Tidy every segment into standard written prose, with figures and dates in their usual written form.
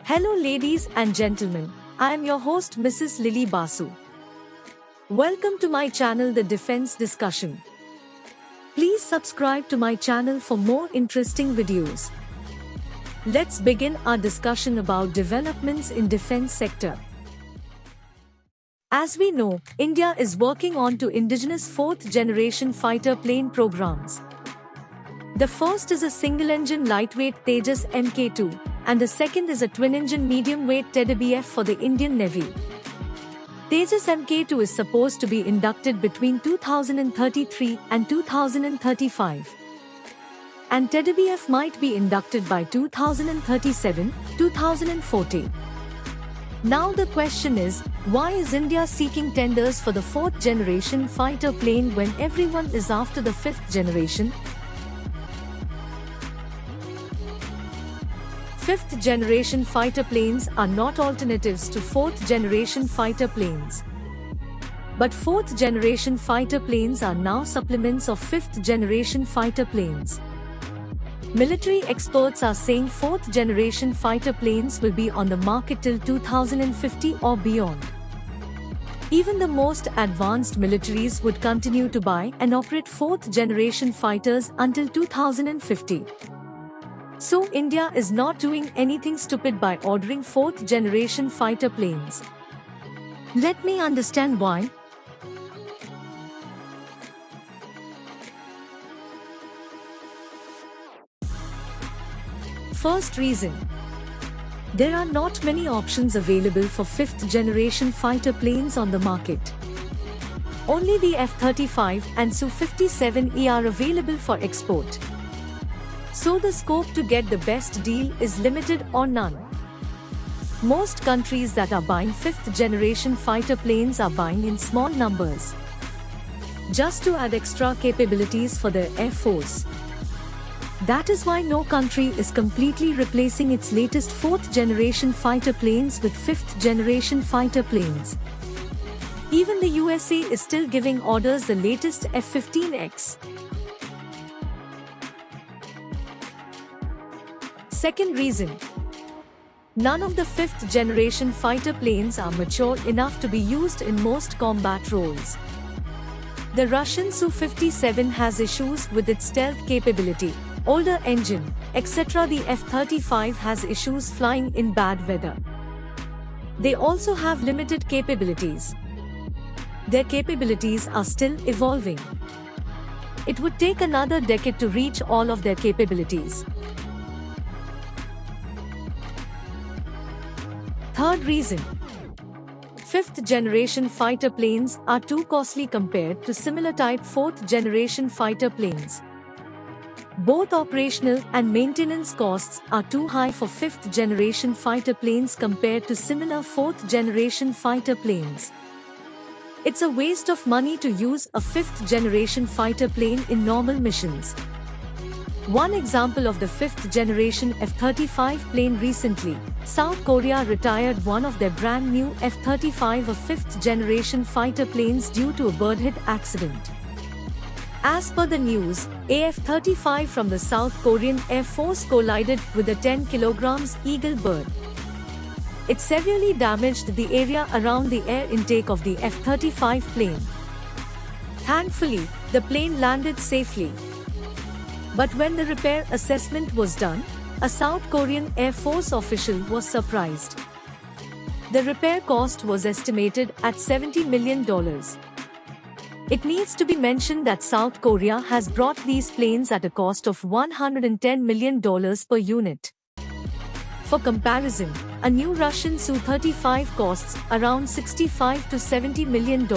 Hello ladies and gentlemen, I am your host Mrs. Lily Basu. Welcome to my channel The Defense Discussion. Please subscribe to my channel for more interesting videos. Let's begin our discussion about developments in defense sector. As we know, India is working on two indigenous fourth-generation fighter plane programs. The first is a single-engine lightweight Tejas Mk2, and the second is a twin-engine medium-weight TEDBF for the Indian Navy. Tejas Mk2 is supposed to be inducted between 2033 and 2035. And TEDBF might be inducted by 2037-2040. Now the question is, why is India seeking tenders for the fourth-generation fighter plane when everyone is after the fifth generation? Fifth-generation fighter planes are not alternatives to fourth-generation fighter planes. But fourth-generation fighter planes are now supplements of fifth-generation fighter planes. Military experts are saying fourth-generation fighter planes will be on the market till 2050 or beyond. Even the most advanced militaries would continue to buy and operate fourth-generation fighters until 2050. So India is not doing anything stupid by ordering fourth-generation fighter planes. Let me understand why. First reason. There are not many options available for fifth-generation fighter planes on the market. Only the F-35 and Su-57E are available for export. So the scope to get the best deal is limited or none. Most countries that are buying fifth-generation fighter planes are buying in small numbers, just to add extra capabilities for their air force. That is why no country is completely replacing its latest fourth-generation fighter planes with fifth-generation fighter planes. Even the USA is still giving orders the latest F-15X. Second reason. None of the fifth-generation fighter planes are mature enough to be used in most combat roles. The Russian Su-57 has issues with its stealth capability, older engine, etc. The F-35 has issues flying in bad weather. They also have limited capabilities. Their capabilities are still evolving. It would take another decade to reach all of their capabilities. Third reason. Fifth-generation fighter planes are too costly compared to similar type fourth-generation fighter planes. Both operational and maintenance costs are too high for fifth-generation fighter planes compared to similar fourth-generation fighter planes. It's a waste of money to use a fifth-generation fighter plane in normal missions. One example of the fifth-generation F-35 plane recently, South Korea retired one of their brand new F-35 of fifth-generation fighter planes due to a bird hit accident. As per the news, a F-35 from the South Korean Air Force collided with a 10 kg Eagle bird. It severely damaged the area around the air intake of the F-35 plane. Thankfully, the plane landed safely. But when the repair assessment was done, a South Korean Air Force official was surprised. The repair cost was estimated at $70 million. It needs to be mentioned that South Korea has brought these planes at a cost of $110 million per unit. For comparison, a new Russian Su-35 costs around $65 to $70 million.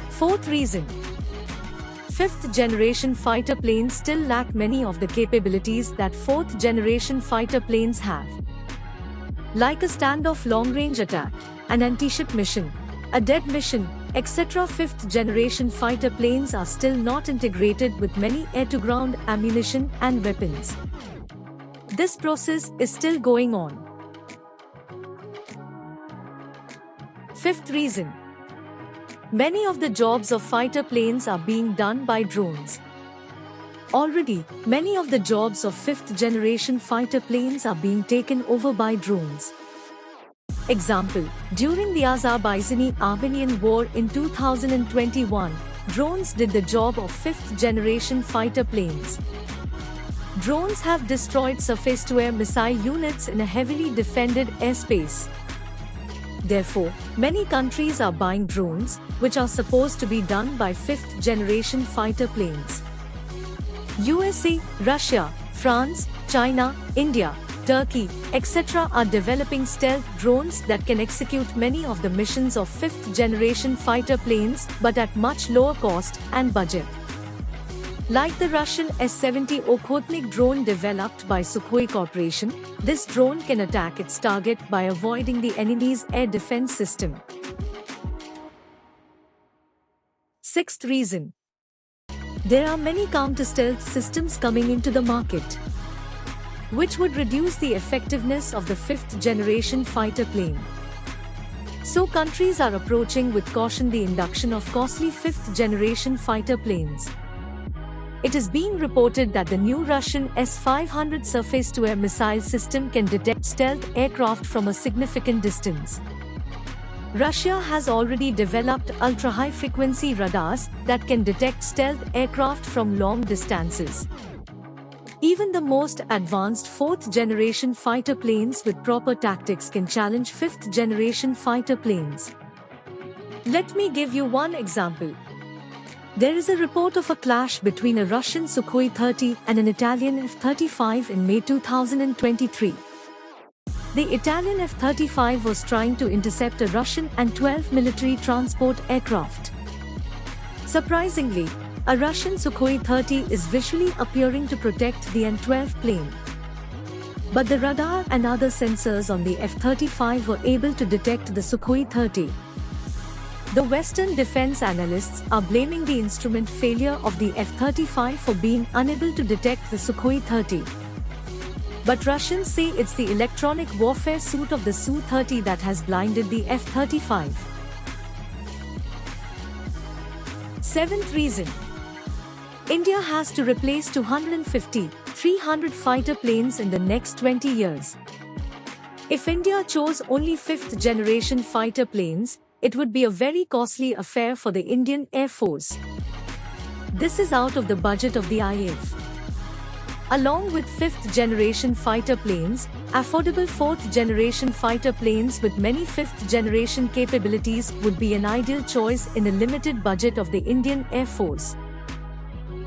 Fourth reason. Fifth-generation fighter planes still lack many of the capabilities that fourth-generation fighter planes have. Like a standoff long-range attack, an anti-ship mission, a dead mission, etc. Fifth-generation fighter planes are still not integrated with many air-to-ground ammunition and weapons. This process is still going on. Fifth reason. Many of the jobs of fighter planes are being done by drones. Already, many of the jobs of fifth-generation fighter planes are being taken over by drones. Example, during the Azerbaijani-Armenian War in 2021, drones did the job of fifth-generation fighter planes. Drones have destroyed surface-to-air missile units in a heavily defended airspace. Therefore, many countries are buying drones, which are supposed to be done by fifth-generation fighter planes. USA, Russia, France, China, India, Turkey, etc. are developing stealth drones that can execute many of the missions of fifth-generation fighter planes but at much lower cost and budget. Like the Russian S-70 Okhotnik drone developed by Sukhoi Corporation, this drone can attack its target by avoiding the enemy's air defense system. Sixth reason. There are many counter-stealth systems coming into the market, which would reduce the effectiveness of the fifth-generation fighter plane. So countries are approaching with caution the induction of costly fifth-generation fighter planes. It is being reported that the new Russian S-500 surface-to-air missile system can detect stealth aircraft from a significant distance. Russia has already developed ultra-high-frequency radars that can detect stealth aircraft from long distances. Even the most advanced fourth-generation fighter planes with proper tactics can challenge fifth-generation fighter planes. Let me give you one example. There is a report of a clash between a Russian Sukhoi 30 and an Italian F-35 in May 2023. The Italian F-35 was trying to intercept a Russian An-12 military transport aircraft. Surprisingly, a Russian Sukhoi 30 is visually appearing to protect the An-12 plane. But the radar and other sensors on the F-35 were able to detect the Sukhoi 30. The Western defense analysts are blaming the instrument failure of the F-35 for being unable to detect the Sukhoi 30. But Russians say it's the electronic warfare suite of the Su-30 that has blinded the F-35. Seventh reason. India has to replace 250-300 fighter planes in the next 20 years. If India chose only fifth-generation fighter planes, it would be a very costly affair for the Indian Air Force. This is out of the budget of the IAF. Along with fifth-generation fighter planes, affordable fourth-generation fighter planes with many fifth-generation capabilities would be an ideal choice in the limited budget of the Indian Air Force.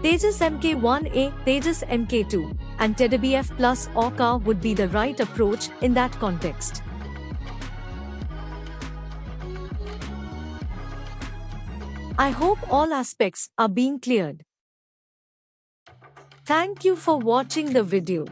Tejas Mk2, Tejas Mk2, and TEDBF plus Orca would be the right approach in that context. I hope all aspects are being cleared. Thank you for watching the video.